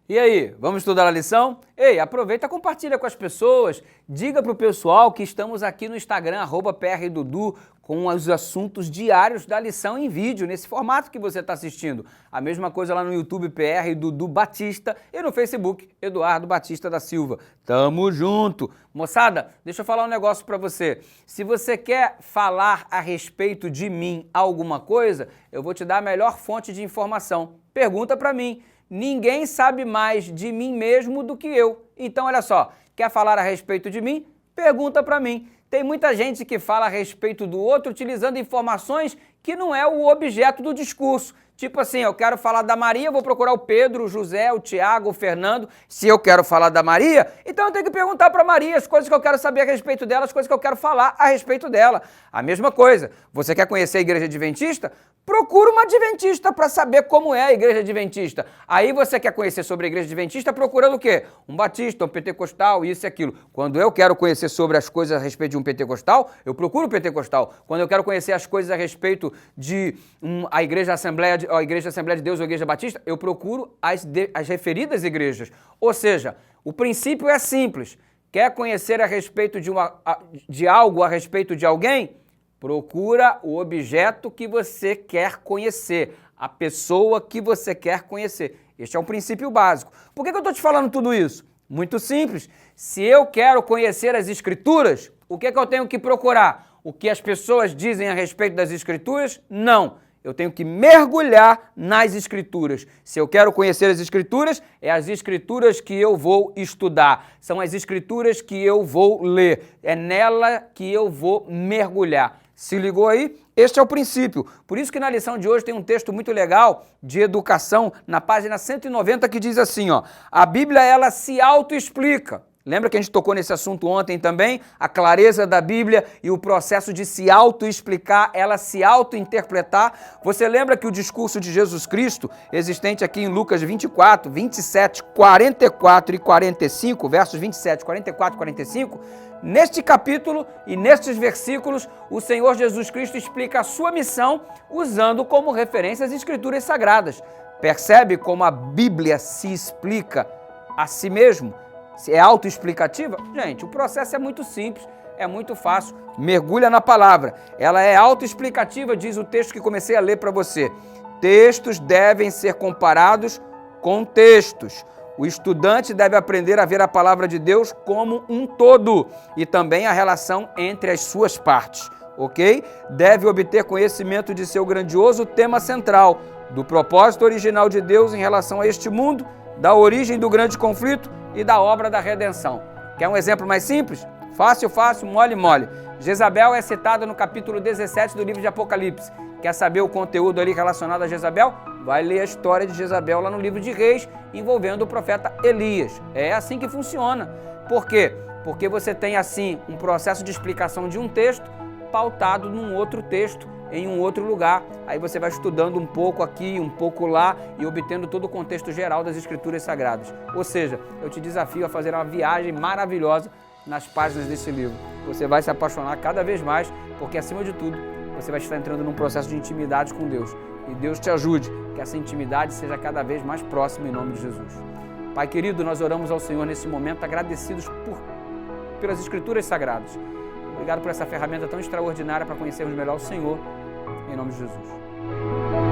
E aí, vamos estudar a lição? Ei, aproveita e compartilha com as pessoas. Diga para o pessoal que estamos aqui no Instagram, @PRDudu, com os assuntos diários da lição em vídeo, nesse formato que você está assistindo. A mesma coisa lá no YouTube, PR Dudu Batista, e no Facebook, Eduardo Batista da Silva. Tamo junto! Moçada, deixa eu falar um negócio para você. Se você quer falar a respeito de mim alguma coisa, eu vou te dar a melhor fonte de informação. Pergunta para mim. Ninguém sabe mais de mim mesmo do que eu. Então, olha só, quer falar a respeito de mim? Pergunta para mim. Tem muita gente que fala a respeito do outro utilizando informações que não é o objeto do discurso. Tipo assim, eu quero falar da Maria, vou procurar o Pedro, o José, o Tiago, o Fernando. Se eu quero falar da Maria, então eu tenho que perguntar para Maria as coisas que eu quero saber a respeito dela, as coisas que eu quero falar a respeito dela. A mesma coisa, você quer conhecer a Igreja Adventista? Procura uma adventista para saber como é a Igreja Adventista. Aí você quer conhecer sobre a Igreja Adventista procurando o quê? Um batista, um pentecostal, isso e aquilo. Quando eu quero conhecer sobre as coisas a respeito de um pentecostal, eu procuro o pentecostal. Quando eu quero conhecer as coisas a respeito de a Igreja Assembleia de Deus ou a Igreja Batista, eu procuro as referidas igrejas. Ou seja, o princípio é simples. Quer conhecer a respeito de algo, a respeito de alguém? Procura o objeto que você quer conhecer, a pessoa que você quer conhecer. Este é um princípio básico. Por que eu estou te falando tudo isso? Muito simples. Se eu quero conhecer as Escrituras, o que eu tenho que procurar? O que as pessoas dizem a respeito das Escrituras? Não. Eu tenho que mergulhar nas Escrituras. Se eu quero conhecer as Escrituras, é as Escrituras que eu vou estudar. São as Escrituras que eu vou ler. É nela que eu vou mergulhar. Se ligou aí? Este é o princípio. Por isso que na lição de hoje tem um texto muito legal de educação na página 190 que diz assim, ó: a Bíblia, ela se autoexplica. Lembra que a gente tocou nesse assunto ontem também? A clareza da Bíblia e o processo de se auto-explicar, ela se auto-interpretar. Você lembra que o discurso de Jesus Cristo, existente aqui em Lucas 24, 27, 44 e 45, versos 27, 44 e 45, neste capítulo e nestes versículos, o Senhor Jesus Cristo explica a sua missão usando como referência as Escrituras Sagradas. Percebe como a Bíblia se explica a si mesmo? É autoexplicativa? Gente, o processo é muito simples, é muito fácil. Mergulha na palavra. Ela é autoexplicativa, diz o texto que comecei a ler para você. Textos devem ser comparados com textos. O estudante deve aprender a ver a palavra de Deus como um todo e também a relação entre as suas partes, ok? Deve obter conhecimento de seu grandioso tema central, do propósito original de Deus em relação a este mundo, da origem do grande conflito e da obra da redenção. Quer um exemplo mais simples? Fácil, fácil, mole, mole. Jezabel é citada no capítulo 17 do livro de Apocalipse. Quer saber o conteúdo ali relacionado a Jezabel? Vai ler a história de Jezabel lá no livro de Reis, envolvendo o profeta Elias. É assim que funciona. Por quê? Porque você tem, assim, um processo de explicação de um texto pautado num outro texto, em um outro lugar. Aí você vai estudando um pouco aqui, um pouco lá e obtendo todo o contexto geral das Escrituras Sagradas. Ou seja, eu te desafio a fazer uma viagem maravilhosa nas páginas desse livro. Você vai se apaixonar cada vez mais, porque acima de tudo, você vai estar entrando num processo de intimidade com Deus. E Deus te ajude, que essa intimidade seja cada vez mais próxima em nome de Jesus. Pai querido, nós oramos ao Senhor nesse momento, agradecidos pelas Escrituras Sagradas. Obrigado por essa ferramenta tão extraordinária para conhecermos melhor o Senhor, em nome de Jesus.